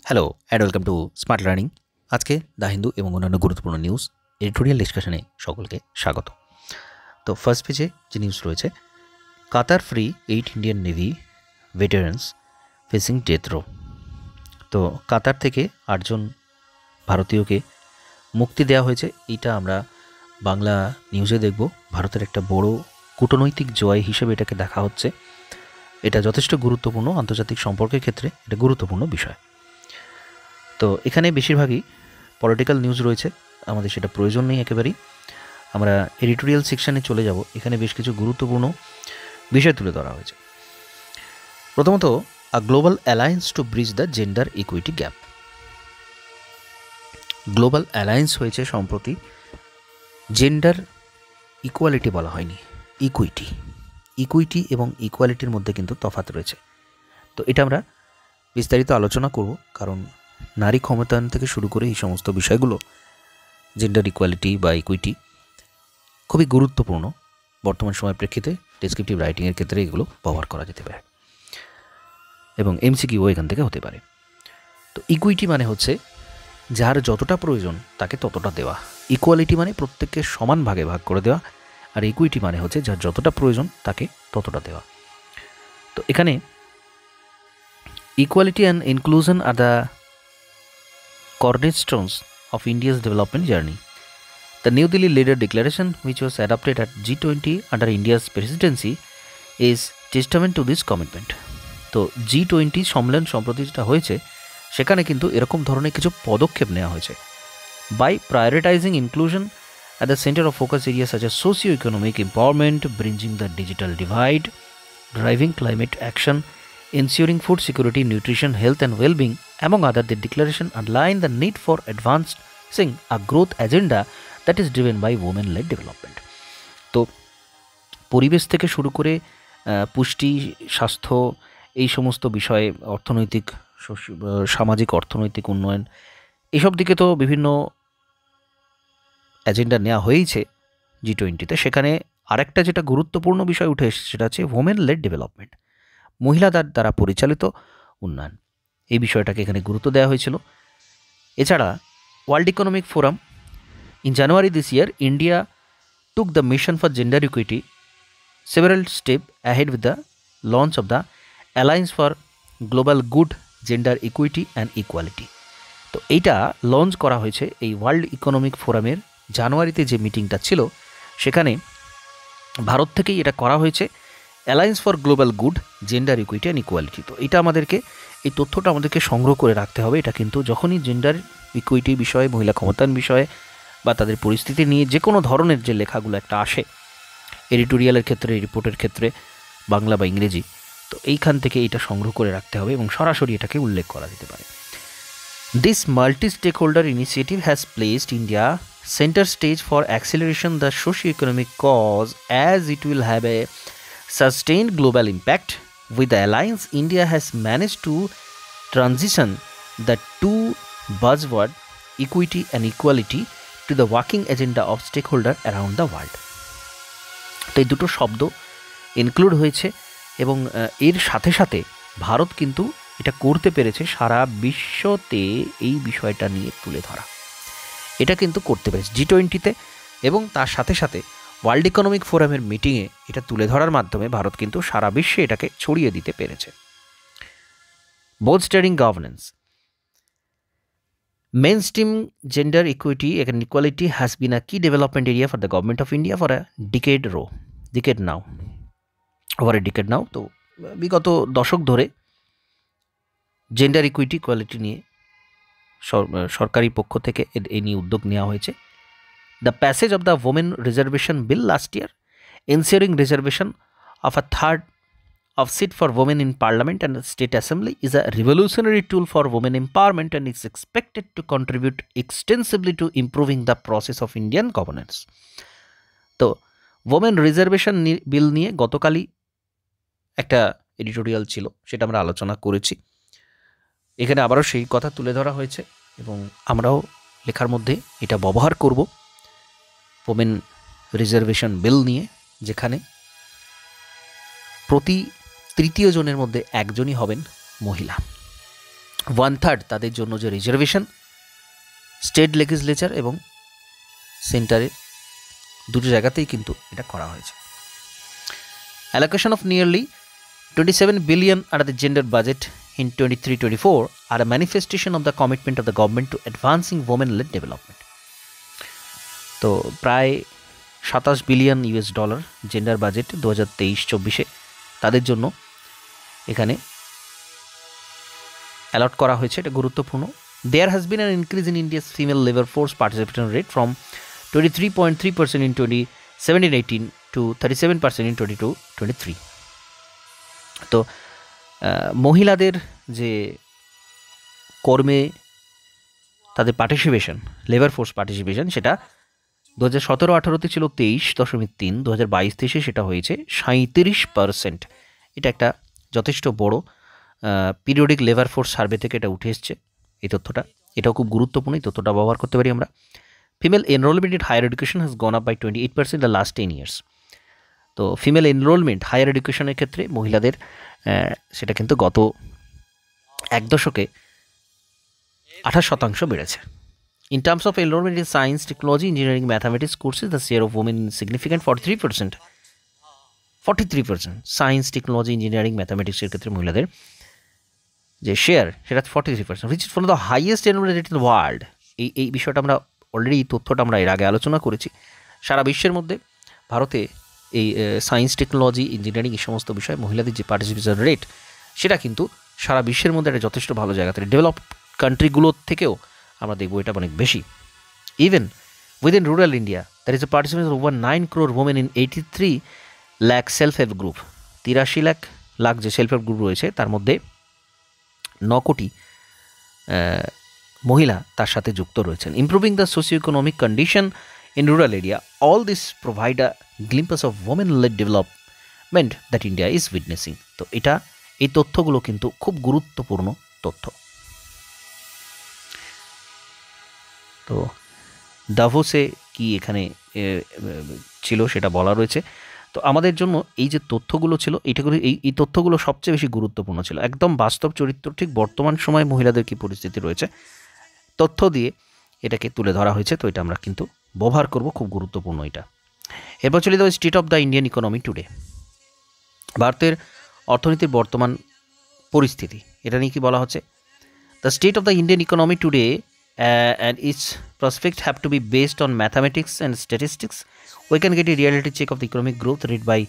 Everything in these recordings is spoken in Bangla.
Hello and welcome to smart learning. আজকে দ্য হিন্দু এবং অন্যান্য গুরুত্বপূর্ণ নিউজ এডিটোরিয়াল ডিসকাশনে সকলকে স্বাগত। তো ফার্স্ট পেজে যে নিউজ রয়েছে, Qatar free 8 Indian navy veterans facing death row. তো কাতার থেকে 8জন ভারতীয়কে মুক্তি দেওয়া হয়েছে। এইটা আমরা বাংলা নিউজে দেখব। ভারতের একটা বড় কূটনৈতিক জয় হিসেবে এটাকে দেখা হচ্ছে। এটা যথেষ্ট গুরুত্বপূর্ণ, আন্তর্জাতিক সম্পর্কের ক্ষেত্রে এটা গুরুত্বপূর্ণ বিষয়। তো এখানে বেশিরভাগই পলিটিক্যাল নিউজ রয়েছে, আমাদের সেটা প্রয়োজন নেই একেবারেই। আমরা এডিটোরিয়াল সেকশানে চলে যাব। এখানে বেশ কিছু গুরুত্বপূর্ণ বিষয় তুলে ধরা হয়েছে। প্রথমত, a global alliance to bridge the gender equity gap. Global alliance হয়েছে সম্প্রতি, জেন্ডার ইকুয়ালিটি বলা হয়নি, ইকুইটি। ইকুইটি এবং ইকুয়ালিটির মধ্যে কিন্তু তফাৎ রয়েছে। তো এটা আমরা বিস্তারিত আলোচনা করব, কারণ নারী ক্ষমতায়ন থেকে শুরু করে এই সমস্ত বিষয়গুলো, জেন্ডার ইকুয়ালিটি বা ইকুইটি, খুবই গুরুত্বপূর্ণ বর্তমান সময়ের প্রেক্ষিতে। ডেসক্রিপটিভ রাইটিংয়ের ক্ষেত্রে এগুলো ব্যবহার করা যেতে পারে এবং এমসিকিউ এখান থেকে হতে পারে। তো ইকুইটি মানে হচ্ছে যার যতটা প্রয়োজন তাকে ততটা দেওয়া। ইকুয়ালিটি মানে প্রত্যেককে সমান ভাগে ভাগ করে দেওয়া, আর ইকুইটি মানে হচ্ছে যার যতটা প্রয়োজন তাকে ততটা দেওয়া। তো এখানে equality and inclusion are the cornerstones of India's development journey. The New Delhi Leader Declaration, which was adopted at G20 under India's presidency, is testament to this commitment. তো G20 সম্মেলন সম্প্রতি যেটা হয়েছে, সেখানে কিন্তু এরকম ধরনের কিছু পদক্ষেপ নেওয়া হয়েছে। By prioritizing inclusion at the center of focus areas such as socio-economic empowerment, bridging the digital divide, driving climate action, ensuring food security, nutrition, health and well-being, among other, the declaration underlined the need for advancing a growth agenda that is driven by women-led development. তো পরিবেশ থেকে শুরু করে পুষ্টি, স্বাস্থ্য, এই সমস্ত বিষয়ে, অর্থনৈতিক, সামাজিক অর্থনৈতিক উন্নয়ন, এইসব দিকে তো বিভিন্ন এজেন্ডা নেওয়া হয়েছে G20-তে। সেখানে আরেকটা যেটা গুরুত্বপূর্ণ বিষয় উঠে এসেছে, সেটা হচ্ছে women-led development, মহিলাদের দ্বারা পরিচালিত উন্নয়ন। এই বিষয়টাকে এখানে গুরুত্ব দেওয়া হয়েছিল। এছাড়া world economic forum, in January this year India took the mission for gender equity several step ahead with the launch of the alliance for global good gender equity and equality. তো এইটা লঞ্চ করা হয়েছে এই ওয়ার্ল্ড ইকোনমিক ফোরামের জানুয়ারিতে যে মিটিংটা ছিল, সেখানে ভারত থেকেই এটা করা হয়েছে, alliance for global good gender equity and equality. তো এটা আমাদেরকে, এই তথ্যটা আমাদেরকে সংগ্রহ করে রাখতে হবে। এটা কিন্তু যখনই জেন্ডার ইকুইটি বিষয়ে, মহিলা ক্ষমতায়ন বিষয়ে বা তাদের পরিস্থিতি নিয়ে যে কোনো ধরনের যে লেখাগুলো একটা আসে এডিটোরিয়ালের ক্ষেত্রে, রিপোর্টের ক্ষেত্রে, বাংলা বা ইংরেজি, তো এইখান থেকে এটা সংগ্রহ করে রাখতে হবে এবং সরাসরি এটাকে উল্লেখ করা যেতে পারে। This multi stakeholder initiative has placed India centre stage for acceleration the socio economic cause as it will have a sustained global impact. With the alliance, India has managed to transition the two buzzword equity and equality to the working agenda of stakeholders around the world. তো এই দুটো শব্দ ইনক্লুড হয়েছে এবং এর সাথে সাথে ভারত কিন্তু এটা করতে পেরেছে, সারা বিশ্বতে এই বিষয়টা নিয়ে তুলে ধরা। এটা কিন্তু করতে পেরেছে G20-তে, এবং তার সাথে সাথে ওয়ার্ল্ড ইকোনমিক ফোরামের মিটিংয়ে এটা তুলে ধরার মাধ্যমে ভারত কিন্তু সারা বিশ্বে এটাকে ছড়িয়ে দিতে পেরেছে। Bolstering governance, mainstream gender equity and equality has been a key development area for the government of India for a decade now. তো বিগত দশক ধরে জেন্ডার ইকুইটি নিয়ে সরকারি পক্ষ থেকে এই নিয়ে উদ্যোগ নেওয়া হয়েছে। The passage of the Women Reservation Bill last year, ensuring reservation of a third of seat for women in Parliament and State Assembly, is a revolutionary tool for women empowerment and is expected to contribute extensively to improving the process of Indian governance. তো Women Reservation Bill নিয়ে গতকালই একটা এডিটোরিয়াল ছিল, সেটা আমরা আলোচনা করেছি। এখানে আবারও সেই কথা তুলে ধরা হয়েছে এবং আমরাও লেখার মধ্যে এটা ব্যবহার করব। ওমেন রিজার্ভেশন বিল নিয়ে, যেখানে প্রতি তৃতীয় জনের মধ্যে একজনই হবেন মহিলা। 1/3 তাদের জন্য যে রিজার্ভেশন স্টেট লেজিসলেচার এবং সেন্টারে দুটো জায়গাতেই কিন্তু এটা করা হয়েছে। Allocation of nearly 27 billion under the gender budget in 23-24 are a manifestation of the commitment of the government to advancing women-led development. তো প্রায় 27 billion US dollar gender budget 2023-24 তাদের জন্য এখানে অ্যালট করা হয়েছে, এটা গুরুত্বপূর্ণ। There has been an increase in India's female labor force participation rate from 23.3% in 2017-18 to 37% in 22-23. তো মহিলাদের যে কর্মে তাদের পার্টিসিপেশন, লেবার ফোর্স পার্টিসিপেশন, সেটা 2017-18 ছিল 23.3, 2022-23 সেটা হয়েছে 37%। এটা একটা যথেষ্ট বড় পিরিয়ডিক লেবার ফোর্স সার্ভে থেকে এটা উঠে এসছে এই তথ্যটা, এটাও খুব গুরুত্বপূর্ণ, এই তথ্যটা ব্যবহার করতে পারি আমরা। Female enrolment in higher education has gone up by 28% the last 10 years। তো ফিমেল এনরোলমেন্ট হায়ার এডুকেশনের ক্ষেত্রে মহিলাদের সেটা কিন্তু গত এক দশকে 28% বেড়েছে। In terms of enrollment in science, technology, engineering, mathematics courses, the share of women is significant, 43%. 43% science, technology, engineering, ম্যাথামেটিক্সের ক্ষেত্রে মহিলাদের যে শেয়ার সেটা 43%, which is one of the highest enrollment rate in the world। এই বিষয়টা আমরা অলরেডি, এই তথ্যটা আমরা এর আগে আলোচনা করেছি। সারা বিশ্বের মধ্যে ভারতে এই সায়েন্স, টেকনোলজি, ইঞ্জিনিয়ারিং এই সমস্ত বিষয়ে মহিলাদের যে পার্টিসিপেশন রেট সেটা কিন্তু সারা বিশ্বের মধ্যে একটা যথেষ্ট ভালো জায়গাতে, ডেভেলপড কান্ট্রিগুলোর থেকেও আমরা দেখব এটা অনেক বেশি। Even within rural India there is a participation over 9 crore women in 83 lakh self help group. 83 lakh যে সেলফ হেল্প গ্রুপ রয়েছে তার মধ্যে 9 কোটি মহিলা তার সাথে যুক্ত রয়েছেন। Improving the socio economic condition in rural area, all this provide a glimpse of women led development that India is witnessing. তো এই তথ্যগুলো কিন্তু খুব গুরুত্বপূর্ণ তথ্য। তো দাভোসে কি এখানে ছিল সেটা বলা রয়েছে। তো আমাদের জন্য এই যে তথ্যগুলো ছিল, এই তথ্যগুলো সবচেয়ে বেশি গুরুত্বপূর্ণ ছিল, একদম বাস্তব চরিত্র, ঠিক বর্তমান সময়ে মহিলাদের কী পরিস্থিতি রয়েছে তথ্য দিয়ে এটাকে তুলে ধরা হয়েছে। তো এটা আমরা কিন্তু ব্যবহার করব, খুব গুরুত্বপূর্ণ এটা। এরপর চলে যাবে state of the Indian economy today, ভারতের অর্থনীতির বর্তমান পরিস্থিতি, এটা নিয়ে কি বলা হচ্ছে। The state of the Indian economy today and its prospects have to be based on mathematics and statistics. We can get a reality check of the economic growth rate by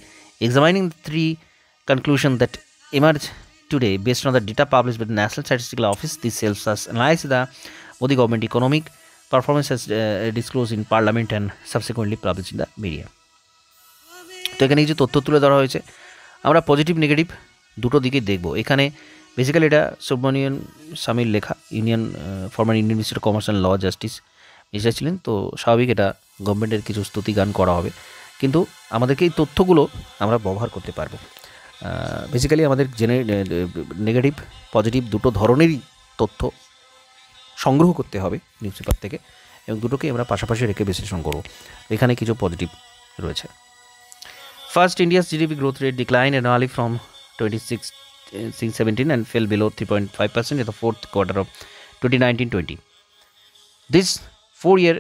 examining the three conclusions that emerge today based on the data published by the National Statistical Office. This helps us analyze the Modi government economic performance as disclosed in Parliament and subsequently published in the media. তো এখানে এই যে তথ্য তুলে ধরা হয়েছে, আমরা পজিটিভ নেগেটিভ দুটো দিকেই দেখব। এখানে বেসিক্যালি এটা সুব্রমণিয়ান স্বামীর লেখা, former Indian minister commerce and law justice minister ছিলেন। তো স্বাভাবিক এটা গভর্নমেন্টের কিছু স্তুতি গান করা হবে, কিন্তু আমাদেরকে এই তথ্যগুলো আমরা ব্যবহার করতে পারবো। বেসিক্যালি আমাদের নেগেটিভ পজিটিভ দুটো ধরনেরই তথ্য সংগ্রহ করতে হবে নিউজ পেপার থেকে, এবং দুটোকে আমরা পাশাপাশি রেখে বিশ্লেষণ করব। এখানে কিছু পজিটিভ রয়েছে। First, India's GDP growth rate decline annually from 2016-17 and fell below 3.5% in the fourth quarter of 2019-20. This 4-year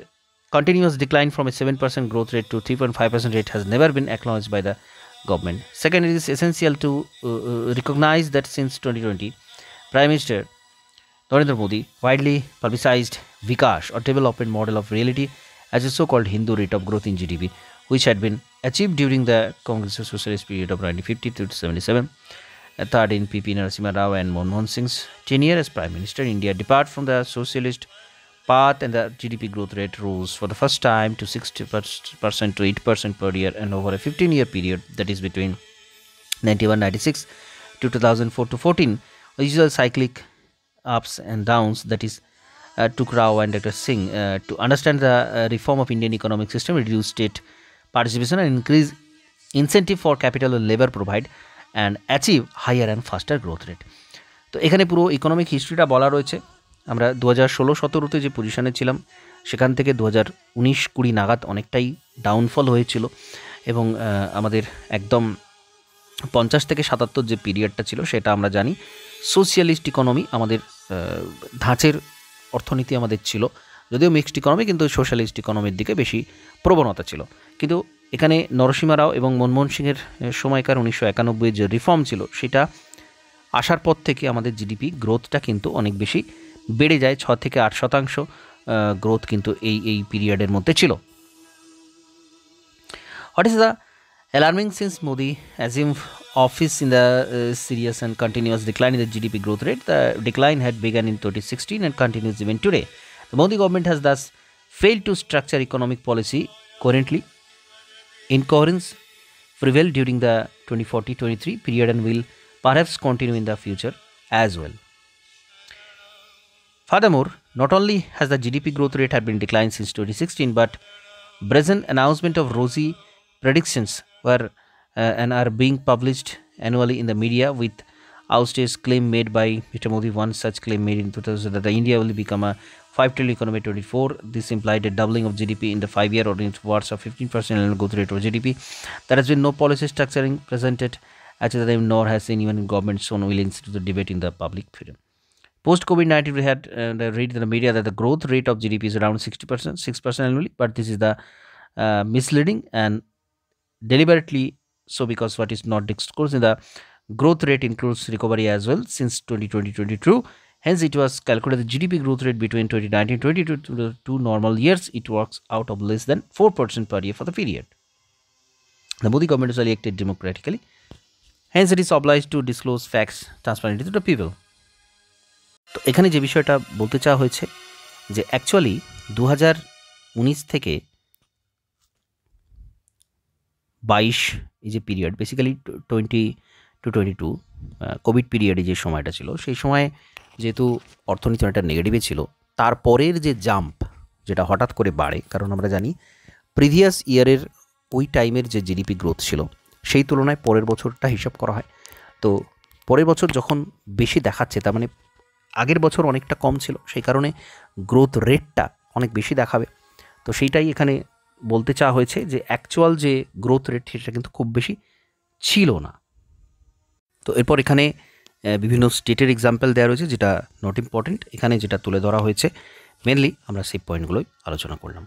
continuous decline from a 7% growth rate to 3.5% rate has never been acknowledged by the government. Second, it is essential to recognize that since 2020, Prime Minister Narendra Modi widely publicized Vikash, or development model of reality, as a so-called Hindu rate of growth in GDP, which had been achieved during the Congress Socialist period of 1950 to 77. Third, in P.P. Narasimha Rao and Manmohan Singh's tenure as Prime Minister, India departed from the socialist path and the GDP growth rate rose for the first time to 60% to 8% per year, and over a 15-year period, that is between 91-96 to 2004-14, with usual cyclic ups and downs, that is took Rao and Dr. Singh to understand the reform of Indian economic system, reduce state participation and increase incentive for capital and labor provide and achieve higher and faster growth rate. তো এখানে পুরো ইকোনমিক হিস্ট্রিটা বলা রয়েছে। আমরা 2016-17 যে পজিশনে ছিলাম সেখান থেকে 2019-20 নাগাদ অনেকটাই ডাউনফল হয়েছিল, এবং আমাদের একদম 50 থেকে 77 যে পিরিয়ডটা ছিল সেটা আমরা জানি সোশিয়ালিস্ট ইকোনমি, আমাদের ধাঁচের অর্থনীতি আমাদের ছিল, যদিও মিক্সড ইকোনমি, কিন্তু সোশ্যালিস্ট ইকোনমির দিকে বেশি প্রবণতা ছিল। কিন্তু এখানে নরসিমা রাও এবং মনমোহন সিংয়ের সময়কার 1991 যে রিফর্ম ছিল সেটা আসার পর থেকে আমাদের জিডিপি গ্রোথটা কিন্তু অনেক বেশি বেড়ে যায়, 6 থেকে 8% গ্রোথ কিন্তু এই পিরিয়ডের মধ্যে ছিল। What is the alarming since Modi assumed office in the serious and continuous decline in the GDP growth rate? The decline had begun in 2016 and continues even today. The Modi government has thus failed to structure economic policy coherently. Incoherence prevailed during the 2040-23 period and will perhaps continue in the future as well. Furthermore, not only has the GDP growth rate had been declined since 2016, but brazen announcement of rosy predictions were and are being published annually in the media, with outstaged claim made by Mr. Modi. One such claim made in 2000 that India will become a 5 trillion economy 24. This implied a doubling of GDP in the 5-year or in towards a 15% annual growth rate of GDP. There has been no policy structuring presented at the time, nor has anyone in government shown willingness to the debate in the public forum. Post COVID-19, we had read in the media that the growth rate of GDP is around 60%, 6% annually, but this is the misleading and deliberately so, because what is not disclosed in the growth rate includes recovery as well since 2020-22. Hence, it was calculated the GDP growth rate between 2019-22 to the two normal years. It works out of less than 4% per year for the period. The Modi government is elected democratically. Hence, it is obliged to disclose facts transparently to the people. তো এখানে যে বিষয়টা বলতে চাওয়া হয়েছে যে অ্যাকচুয়ালি 2019 থেকে 22 এই যে পিরিয়ড, বেসিক্যালি 20-22 কোভিড পিরিয়ডে যে সময়টা ছিল, সেই সময় যেহেতু অর্থনীতি অনেকটা নেগেটিভে ছিল, তারপরের যে জাম্প যেটা হঠাৎ করে বাড়ে, কারণ আমরা জানি প্রিভিয়াস ইয়ারের ওই টাইমের যে জিডিপি গ্রোথ ছিল সেই তুলনায় পরের বছরটা হিসাব করা হয়। তো পরের বছর যখন বেশি দেখাচ্ছে, তার মানে আগের বছর অনেকটা কম ছিল, সেই কারণে গ্রোথ রেটটা অনেক বেশি দেখাবে। তো সেইটাই এখানে বলতে চাওয়া হয়েছে যে অ্যাকচুয়াল যে গ্রোথ রেট সেটা কিন্তু খুব বেশি ছিল না। তো এরপর এখানে বিভিন্ন স্টেটের এক্সাম্পল দেওয়া রয়েছে, যেটা নট ইম্পর্টেন্ট। এখানে যেটা তুলে ধরা হয়েছে মেনলি আমরা সেই পয়েন্টগুলোই আলোচনা করলাম।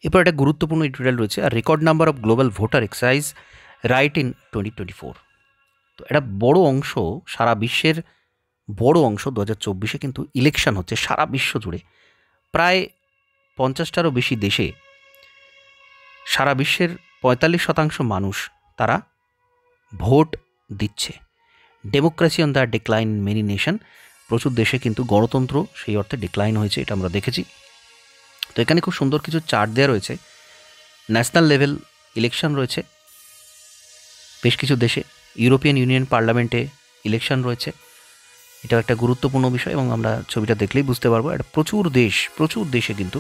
এরপর একটা গুরুত্বপূর্ণ এডিটোরিয়াল রয়েছে, আর record number of global voter exercise right in 2024। তো একটা বড় অংশ, সারা বিশ্বের বড় অংশ 2024 কিন্তু ইলেকশন হচ্ছে সারা বিশ্ব জুড়ে। প্রায় 50টারও বেশি দেশে সারা বিশ্বের 45% মানুষ তারা ভোট দিচ্ছে। Democracy on the decline in many nation, প্রচুর দেশে কিন্তু গণতন্ত্র সেই অর্থে ডিক্লাইন হয়েছে, এটা আমরা দেখেছি। তো এখানে খুব সুন্দর কিছু চার্ট দেওয়া রয়েছে। ন্যাশনাল লেভেল ইলেকশন রয়েছে বেশ কিছু দেশে, ইউরোপিয়ান ইউনিয়ন পার্লামেন্টে ইলেকশন রয়েছে, এটাও একটা গুরুত্বপূর্ণ বিষয়, এবং আমরা ছবিটা দেখলেই বুঝতে পারবো এটা প্রচুর দেশে কিন্তু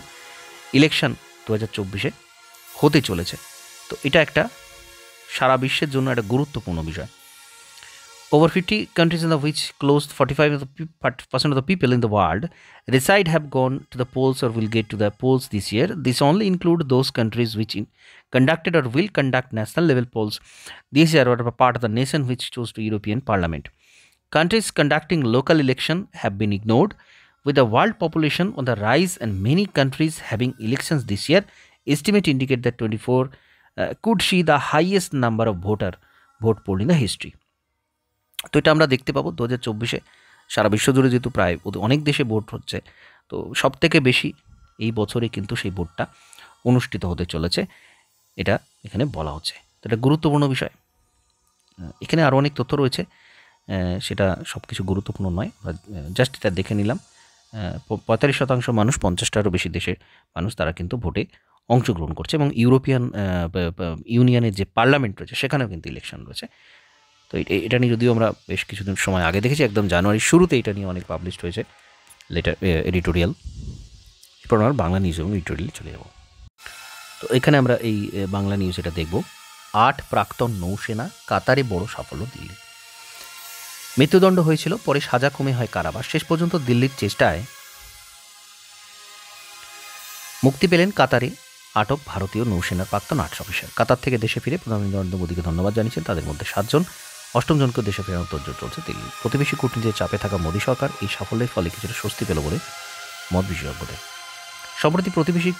ইলেকশন 2024 হতে চলেছে। তো এটা একটা সারা বিশ্বের জন্য একটা গুরুত্বপূর্ণ বিষয়। Over 50 countries in which close to 45% of the people in the world reside have gone to the polls or will get to the polls this year. This only include those countries which conducted or will conduct national level polls this year or are part of the nation which chose to European Parliament. Countries conducting local election have been ignored. With the world population on the rise and many countries having elections this year, estimates indicate that 24 could see the highest number of vote poll in the history. তো এটা আমরা দেখতে পাবো 2024 সারা বিশ্ব জুড়ে, যেহেতু প্রায় অনেক দেশে ভোট হচ্ছে, তো সব থেকে বেশি এই বছরে কিন্তু সেই ভোটটা অনুষ্ঠিত হতে চলেছে, এটা এখানে বলা হচ্ছে। তো এটা গুরুত্বপূর্ণ বিষয়। এখানে আরও অনেক তথ্য রয়েছে, সেটা সব কিছু গুরুত্বপূর্ণ নয়, জাস্ট এটা দেখে নিলাম। 45% মানুষ, 50টারও বেশি দেশের মানুষ তারা কিন্তু ভোটে অংশগ্রহণ করছে, এবং ইউরোপিয়ান ইউনিয়নের যে পার্লামেন্ট রয়েছে সেখানেও কিন্তু ইলেকশন রয়েছে। তো এটা নিয়ে যদিও আমরা বেশ কিছুদিন সময় আগে দেখেছি, একদম জানুয়ারির শুরুতে এটা নিয়ে অনেক পাবলিশড হয়েছে এডিটোরিয়াল। এরপর আমরা বাংলা নিউজ এবং এডিটোরিয়াল চলে যাব। তো এখানে আমরা এই বাংলা নিউজ এটা দেখব। 8 প্রাক্তন নৌসেনা কাতারে বড় সাফল্য দিল্লি। মৃত্যুদণ্ড হয়েছিল, পরে সাজা কমে হয় কারাবাস। শেষ পর্যন্ত দিল্লির চেষ্টায় মুক্তি পেলেন কাতারে আটক ভারতীয় নৌসেনার প্রাক্তন 8 অফিসার। কাতার থেকে দেশে ফিরে প্রধানমন্ত্রী নরেন্দ্র মোদীকে ধন্যবাদ জানিয়েছেন। তাদের মধ্যে 7 জন, 8ম জনকে দেশে ফেরানোর তোড়জোড় চলছে দিল্লি। প্রতিবেশী কূটনীতির চাপে থাকা মোদী সরকার এই সাফল্যের ফলে কিছুটা স্বস্তি পেল বলে মত বিশেষজ্ঞদের। সম্প্রতি প্রতিবেশী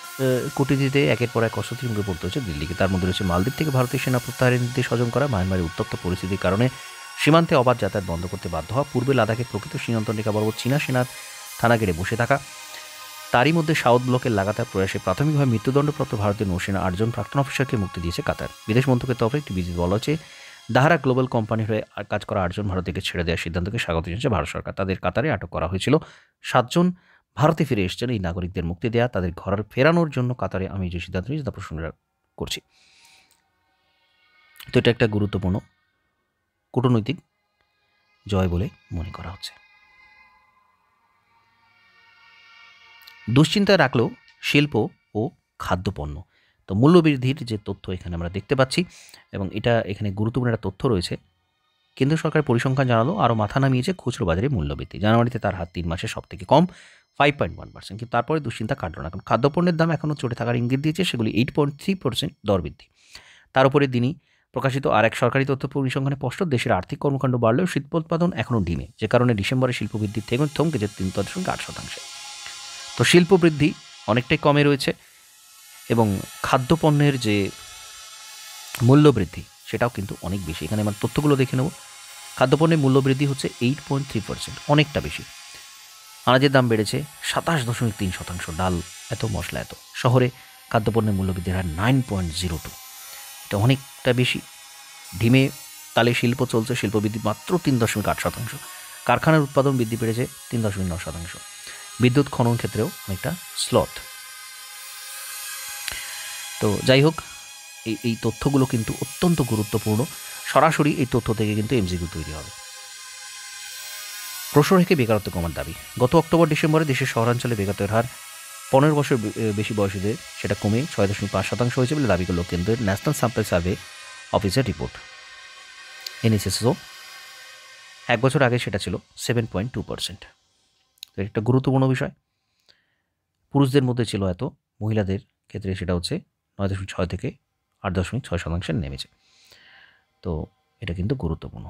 কূটনীতিতে একের পর এক অস্বস্তির মুখে পড়তে হচ্ছে দিল্লিকে। তার মধ্যে রয়েছে মালদ্বীপ থেকে ভারতীয় সেনা প্রত্যাহারের নির্দেশ হজম করা, মায়ানমারের উত্তপ্ত পরিস্থিতির কারণে সীমান্তে অবাধ যাতায়াত বন্ধ করতে বাধ্য হওয়া, পূর্বে লাদাখে প্রকৃত সীমান্ত রেখা বরাবর চীনা সেনার থানা গেড়ে বসে থাকা, তারই মধ্যে সাউথ ব্লকের লাগাতার প্রয়াসে প্রাথমিকভাবে মৃত্যুদণ্ডপ্রাপ্ত ভারতীয় নৌসেনা 8 জন প্রাক্তন অফিসারকে মুক্তি দিয়েছে কাতার। বিদেশ মন্ত্রকের তরফে একটি বিবৃতিতে বলা হয়েছে, দাহারা গ্লোবাল কোম্পানির হয়ে কাজ করা 8 জন ভারতীয়কে ছেড়ে দেওয়ার সিদ্ধান্তকে স্বাগত জানিয়েছে ভারত সরকার। তাদের কাতারে আটক করা হয়েছিল। 7 জন ভারতে ফিরে এসেছেন। এই নাগরিকদের মুক্তি দেওয়া, তাদের ঘর ফেরানোর জন্য কাতারে আমি যে সিদ্ধান্ত নিয়েছি তা প্রশংসা করছি। তো এটা একটা গুরুত্বপূর্ণ কূটনৈতিক জয় বলে মনে করা হচ্ছে। দুশ্চিন্তায় রাখলো শিল্প ও খাদ্যপণ্য। তো মূল্যবৃদ্ধির যে তথ্য এখানে আমরা দেখতে পাচ্ছি, এবং এটা এখানে গুরুত্বপূর্ণ একটা তথ্য রয়েছে। কেন্দ্র সরকারের পরিসংখ্যান জানালো আরও মাথা নামিয়েছে খুচরো বাজারে মূল্যবৃদ্ধি। জানুয়ারিতে তার হার 3 মাসে সব থেকে কম 5.1%, কিন্তু তারপরে দুশ্চিন্তা কাটল না, কারণ খাদ্যপণ্যের দাম এখনও চড়ে থাকার ইঙ্গিত দিয়েছে। সেগুলি 8.3% দর বৃদ্ধি। তার উপরে দিনই প্রকাশিত আরেক সরকারি তথ্য পরিসংখ্যানে স্পষ্ট, দেশের আর্থিক কর্মকাণ্ড বাড়লেও শিল্প উৎপাদন এখনও ডিমে, যে কারণে ডিসেম্বরে শিল্প বৃদ্ধি থমকেছে 3.8%। তো শিল্প বৃদ্ধি অনেকটাই কমে রয়েছে, এবং খাদ্যপণ্যের যে মূল্যবৃদ্ধি সেটাও কিন্তু অনেক বেশি। এখানে আমার তথ্যগুলো দেখে নেব। খাদ্যপণ্যের মূল্যবৃদ্ধি হচ্ছে 8.3%, অনেকটা বেশি। আনাজের দাম বেড়েছে 27.3%, ডাল এত, মশলা এত। শহরে খাদ্যপণ্যের মূল্যবৃদ্ধির হার 9.02, এটা অনেকটা বেশি। ডিমে তালে শিল্প চলছে, শিল্প বৃদ্ধি মাত্র 3.8%। কারখানার উৎপাদন বৃদ্ধি পেয়েছে 3.9%। বিদ্যুৎ খনন ক্ষেত্রেও অনেকটা স্লথ। তো যাই হোক, এই তথ্যগুলো কিন্তু অত্যন্ত গুরুত্বপূর্ণ। সরাসরি এই তথ্য থেকে কিন্তু এমসিকিউ তৈরি হবে। প্রশ্ন রেখে বেকারত্ব কমার দাবি। গত অক্টোবর-ডিসেম্বরে দেশের শহরাঞ্চলে বেকারত্বের হার 15 বছর বেশি বয়সীদের সেটা কমে 6.5% হয়েছে বলে দাবি করল কেন্দ্রের ন্যাশনাল স্যাম্পল সার্ভে অফিসের রিপোর্ট। এনএসএসও 1 বছর আগে সেটা ছিল 7.2%। তো একটা গুরুত্বপূর্ণ বিষয়। পুরুষদের মধ্যে ছিল এত, মহিলাদের ক্ষেত্রে সেটা হচ্ছে 9.6 থেকে 8.6% নেমেছে। তো এটা কিন্তু গুরুত্বপূর্ণ।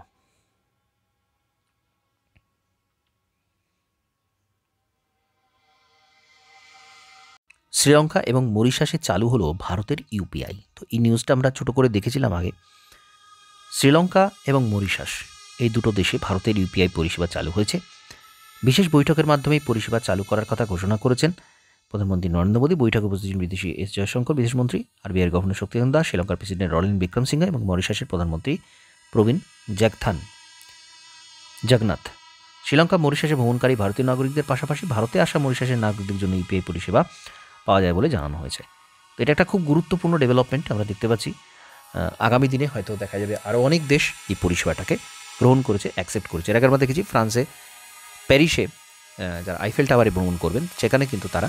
শ্রীলঙ্কা এবং মরিশাসে চালু হলো ভারতের ইউপিআই। তো এই নিউজটা আমরা ছোট করে দেখেছিলাম আগে। শ্রীলঙ্কা এবং মরিশাস এই দুটো দেশে ভারতের ইউপিআই পরিষেবা চালু হয়েছে। বিশেষ বৈঠকের মাধ্যমে পরিষেবা চালু করার কথা ঘোষণা করেছেন প্রধানমন্ত্রী নরেন্দ্র মোদী। বৈঠকে উপস্থিত ছিলেন বিদেশি এস জয়শঙ্কর বিদেশমন্ত্রী, আরবিআইয়ের গভর্নর শক্তিকান্ত দাস, শ্রীলঙ্কার প্রেসিডেন্ট রনিল বিক্রমসিঙ্ঘে এবং মরিশাসের প্রধানমন্ত্রী প্রবীণ জগন্নাথ। শ্রীলঙ্কা মরিশাসে ভ্রমণকারী ভারতীয় নাগরিকদের পাশাপাশি ভারতে আসা মরিশাসের নাগরিকদের জন্য ইউপিআই পরিষেবা পাওয়া যায় বলে জানানো হয়েছে। তো এটা একটা খুব গুরুত্বপূর্ণ ডেভেলপমেন্ট আমরা দেখতে পাচ্ছি। আগামী দিনে হয়তো দেখা যাবে আরও অনেক দেশ এই পরিষেবাটাকে গ্রহণ করেছে, অ্যাকসেপ্ট করেছে। এর আগে আমরা দেখেছি ফ্রান্সে প্যারিসে যারা আইফেল টাওয়ারে ভ্রমণ করবেন সেখানে কিন্তু তারা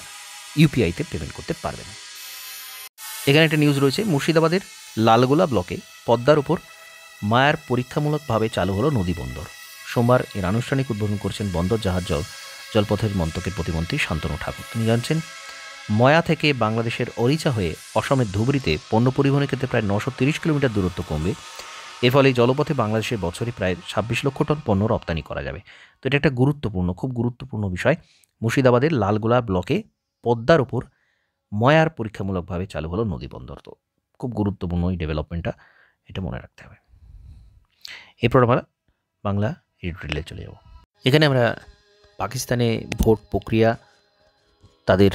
ইউপিআইতে পেমেন্ট করতে পারবেন। এখানে একটা নিউজ রয়েছে, মুর্শিদাবাদের লালগোলা ব্লকে পদ্মার উপর মায়ার পরীক্ষামূলকভাবে চালু হলো নদী বন্দর। সোমবার এর আনুষ্ঠানিক উদ্বোধন করছেন বন্দর জাহাজ জলপথের মন্ত্রকের প্রতিমন্ত্রী শান্তনু ঠাকুর। তিনি জানছেন, ময়া থেকে বাংলাদেশের অরিচা হয়ে অসমের ধুবড়িতে পণ্য পরিবহনের ক্ষেত্রে প্রায় 930 কিলোমিটার দূরত্ব কমবে। এর ফলে জলপথে বাংলাদেশের বছরে প্রায় 26 লক্ষ টন পণ্য রপ্তানি করা যাবে। তো এটা একটা গুরুত্বপূর্ণ, খুব গুরুত্বপূর্ণ বিষয়। মুর্শিদাবাদের লালগোলা ব্লকে পদ্মার ওপর ময়ার পরীক্ষামূলকভাবে চালু হলো নদী বন্দর। তো খুব গুরুত্বপূর্ণ এই ডেভেলপমেন্টটা, এটা মনে রাখতে হবে। এরপর আমরা বাংলা এডিটোরিয়ালে চলে যাব। এখানে আমরা পাকিস্তানে ভোট প্রক্রিয়া, তাদের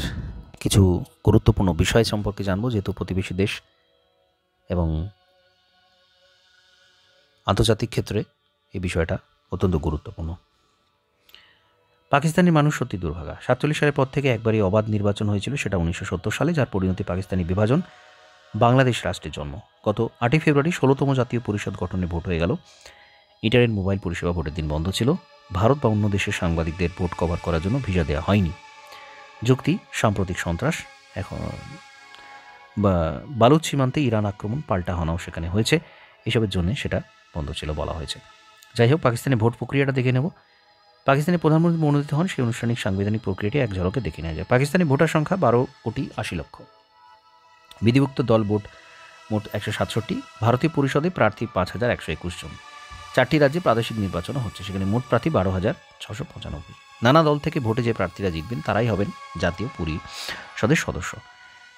কিছু গুরুত্বপূর্ণ বিষয় সম্পর্কে জানবো, যেহেতু প্রতিবেশী দেশ এবং আন্তর্জাতিক ক্ষেত্রে এই বিষয়টা অত্যন্ত গুরুত্বপূর্ণ। পাকিস্তানের মানুষ সত্যি দুর্ভাগা। 47 সালের পর থেকে একবারই অবাধ নির্বাচন হয়েছিল, সেটা 1970 সালে, যার পরিণতি পাকিস্তানি বিভাজন, বাংলাদেশ রাষ্ট্রের জন্ম। গত 8 ফেব্রুয়ারি 16তম জাতীয় পরিষদ গঠনে ভোট হয়ে গেল। ইন্টারনেট মোবাইল পরিষেবা ভোটের দিন বন্ধ ছিল। ভারত বা অন্য দেশের সাংবাদিকদের ভোট কভার করার জন্য ভিসা দেওয়া হয়নি। যুক্তি, সাম্প্রতিক সন্ত্রাস, এখন বালুচ সীমান্তে ইরান আক্রমণ, পাল্টা হানাও সেখানে হয়েছে, এসবের জন্য সেটা বন্ধ ছিল বলা হয়েছে। যাই হোক, পাকিস্তানের ভোট প্রক্রিয়াটা দেখে নেব। পাকিস্তানের প্রধানমন্ত্রী মনোনীত হন, সেই আনুষ্ঠানিক সাংবিধানিক প্রক্রিয়াটি এক ঝলকে দেখে নেওয়া যায়। পাকিস্তানি ভোটার সংখ্যা 12.80 লক্ষ। বিধিভুক্ত দল মোট 167, ভারতীয় পরিষদে প্রার্থী 5,121 জন। 4টি রাজ্যে প্রাদেশিক নির্বাচনও হচ্ছে, সেখানে মোট প্রার্থী 12,695। নানা দল থেকে ভোটে যে প্রার্থীরা জিতবেন তারাই হবেন জাতীয় পরিষদের সদস্য।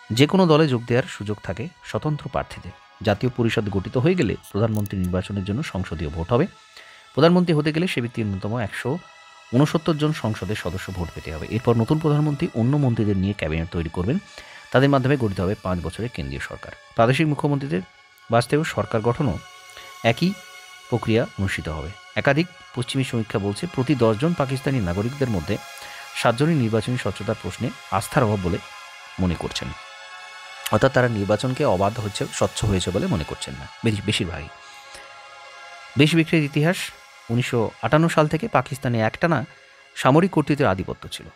যে কোনো দলে যোগ দেওয়ার সুযোগ থাকে স্বতন্ত্র প্রার্থীদের। জাতীয় পরিষদ গঠিত হয়ে গেলে প্রধানমন্ত্রী নির্বাচনের জন্য সংসদীয় ভোট হবে। প্রধানমন্ত্রী হতে গেলে সে ব্যক্তির ন্যূনতম 169 জন সংসদের সদস্য ভোট পেতে হবে। এরপর নতুন প্রধানমন্ত্রী অন্য মন্ত্রীদের নিয়ে ক্যাবিনেট তৈরি করবেন, তাদের মাধ্যমে গঠিত হবে 5 বছরের কেন্দ্রীয় সরকার। প্রাদেশিক মুখ্যমন্ত্রীদের বাঁচতেও সরকার গঠনও একই প্রক্রিয়া অনুষ্ঠিত হবে। একাধিক পশ্চিমী সমীক্ষা বলছে প্রতি 10 জন পাকিস্তানি নাগরিকদের মধ্যে 7 জনই নির্বাচনী স্বচ্ছতার প্রশ্নে আস্থার অভাব বলে মনে করছেন, অর্থাৎ তারা নির্বাচনকে অবাধ হচ্ছে, স্বচ্ছ হয়েছে বলে মনে করছেন না বেশিরভাগই। বেশ বিক্রির ইতিহাস। 1958 সাল থেকে পাকিস্তানে একটানা সামরিক কর্তৃত্বের আধিপত্য ছিল।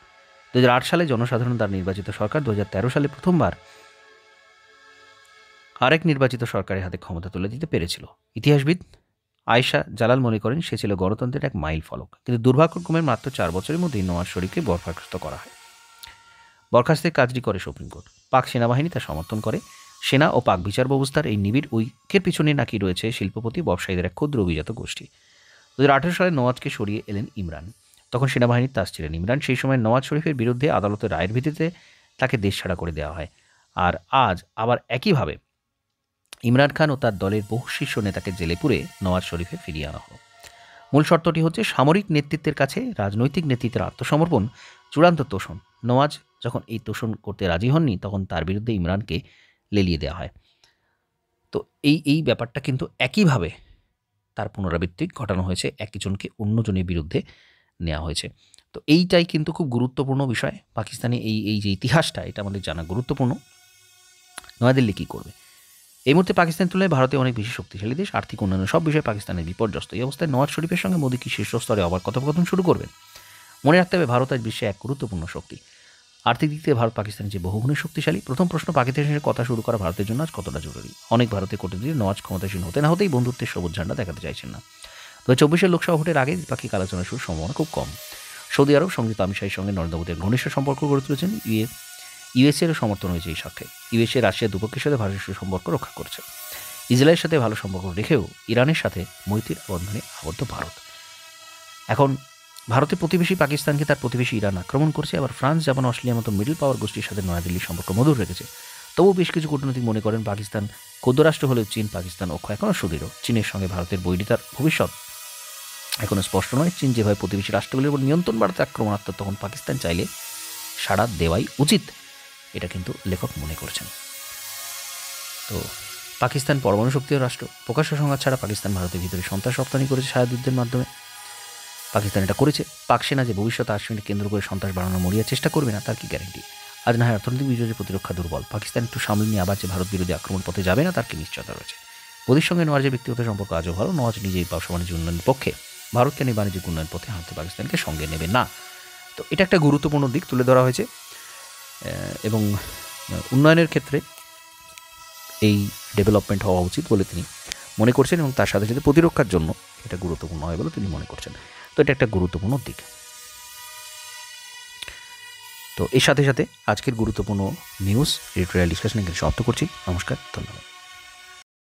2008 সালে জনসাধারণ দ্বারা নির্বাচিত সরকার 2013 সালে প্রথমবার আরেক নির্বাচিত সরকারের হাতে ক্ষমতা তুলে দিতে পেরেছিল। ইতিহাসবিদ আয়েশা জালাল মনে করেন সে ছিল গণতন্ত্রের এক মাইল ফলক, কিন্তু দুর্ভাগ্যক্রমে মাত্র 4 বছরের মধ্যেই নওয়াজ শরীফকে বরখাস্ত করা হয়। বরখাস্তের কাজটি করে সুপ্রিম কোর্ট। পাক সেনাবাহিনী তা সমর্থন করে। সেনা ও পাক বিচার ব্যবস্থার এই নিবিড় ঐক্যের পিছনে নাকি রয়েছে শিল্পপতি ব্যবসায়ীদের এক ক্ষুদ্র অভিজাত গোষ্ঠী। 2018 সালে নওয়াজকে সরিয়ে এলেন ইমরান। তখন সেনাবাহিনীর তাস ছিলেন ইমরান। সেই সময় নওয়াজ শরীফের বিরুদ্ধে আদালতের রায়ের ভিত্তিতে তাকে দেশছাড়া করে দেওয়া হয়। আর আজ আবার একইভাবে ইমরান খান ও তার দলের বহু শীর্ষ নেতাকে জেলে পুরে নওয়াজ শরীফে ফিরিয়ে আনা হলো। মূল শর্তটি হচ্ছে সামরিক নেতৃত্বের কাছে রাজনৈতিক নেতৃত্বের আত্মসমর্পণ চূড়ান্ত তোষণ। নওয়াজ যখন এই তোষণ করতে রাজি হননি, তখন তার বিরুদ্ধে ইমরানকে লেলিয়ে দেওয়া হয়। তো এই ব্যাপারটা কিন্তু একইভাবে তার পুনরাবৃত্তি ঘটানো হয়েছে, একজনকে অন্যজনের বিরুদ্ধে নেওয়া হয়েছে। তো এইটাই কিন্তু খুব গুরুত্বপূর্ণ বিষয়। পাকিস্তানে এই যে ইতিহাসটা, এটা আমাদের জানা গুরুত্বপূর্ণ। নয়াদিল্লি কী করবে? এই মুহূর্তে পাকিস্তানের তুলনায় ভারতে অনেক বেশি শক্তিশালী দেশ, আর্থিক উন্নয়ন সব বিষয়ে পাকিস্তানের বিপর্যস্ত। এই অবস্থায় নওয়াজ শরীফের সঙ্গে মোদী কি শীর্ষস্তরে আবার কথোপকথন শুরু করবেন? মনে রাখতে হবে ভারত আজ বিশ্বে এক গুরুত্বপূর্ণ শক্তি। আর্থিক দিক থেকে ভারত পাকিস্তানের যে বহুগুণে শক্তিশালী। প্রথম প্রশ্ন, পাকিস্তানের কথা শুরু করা ভারতের জন্য আজ কতটা জরুরি? অনেক ভারতীয় কূটনীতিক নওয়াজ ক্ষমতাসীন হতে না হতেই বন্ধুত্বের সবুজ ঝান্ডা দেখাতে চাইছেন না। 2024 লোকসভা ভোটের আগে দ্বিপাক্ষিক আলোচনা শুরুর সম্ভাবনা খুব কম। সৌদি আরব সংযুক্ত আমির শাহের সঙ্গে নরেন্দ্র মোদীর ঘনিষ্ঠ সম্পর্ক গড়ে তুলেছেন। ইউএসএরও সমর্থন হয়েছে এই সাথে। ইউএসএ রাশিয়া দুপক্ষের সাথে ভারতের সম্পর্ক রক্ষা করছে। ইসরায়েলের সাথে ভালো সম্পর্ক রেখেও ইরানের সাথে মৈত্রীর বন্ধনে আবদ্ধ ভারত। এখন ভারতের প্রতিবেশী পাকিস্তানকে তার প্রতিবেশী ইরান আক্রমণ করছে, আবার ফ্রান্স, জাপান, অস্ট্রেলিয়ার মতো মিডল পাওয়ার গোষ্ঠীর সাথে নয়াদিল্লির সম্পর্ক মধুর রেখেছে। তবুও বেশ কিছু কূটনৈতিক মনে করেন পাকিস্তান ক্ষুদ্র রাষ্ট্র হলেও চীন পাকিস্তান ঐক্য এখনও সুদৃঢ়। চীনের সঙ্গে ভারতের বৈরিতার ভবিষ্যৎ এখনও স্পষ্ট নয়। চীন যেভাবে প্রতিবেশী রাষ্ট্রগুলির উপর নিয়ন্ত্রণ বাড়াতে আক্রমণাত্মক, তখন পাকিস্তান চাইলে সাড়া দেওয়াই উচিত, এটা কিন্তু লেখক মনে করছেন। তো পাকিস্তান পরমাণু শক্তির রাষ্ট্র। প্রকাশ্য সংঘাত ছাড়া পাকিস্তান ভারতের ভিতরে সন্ত্রাস রপ্তানি করেছে ছায়াযুদ্ধের মাধ্যমে। পাকিস্তান এটা করেছে। পাক সেনা যে ভবিষ্যৎ আশ্রমকে কেন্দ্র করে সন্ত্রাস বাড়ানোর মরিয়া চেষ্টা করবে না, তার কি গ্যারেন্টি? আজ না হয় অর্থনৈতিক বিজয়ের প্রতিরক্ষা দুর্বল, পাকিস্তান একটু সামলে নিয়ে আবার যে ভারত বিরোধী আক্রমণ পথে যাবে না, তার কি নিশ্চয়তা রয়েছে? মোদীর সঙ্গে নওয়াজের ব্যক্তিগত সম্পর্ক আজও ভালো। নওয়াজ নিজেই ব্যবসা বাণিজ্য উন্নয়নের পক্ষে, ভারতকে নিয়ে বাণিজ্যিক উন্নয়ন পথে হাঁটতে পাকিস্তানকে সঙ্গে নেবে না। তো এটা একটা গুরুত্বপূর্ণ দিক তুলে ধরা হয়েছে, এবং উন্নয়নের ক্ষেত্রে এই ডেভেলপমেন্ট হওয়া উচিত বলে তিনি মনে করছেন, এবং তার সাথে সাথে প্রতিরক্ষার জন্য এটা গুরুত্বপূর্ণ হয় বলে তিনি মনে করছেন। তো এটা একটা গুরুত্বপূর্ণ দিক। তো এর সাথে সাথে আজকের গুরুত্বপূর্ণ নিউজ এডিটোরিয়াল ডিসকাশন এখানে সমাপ্ত করছি। নমস্কার, ধন্যবাদ।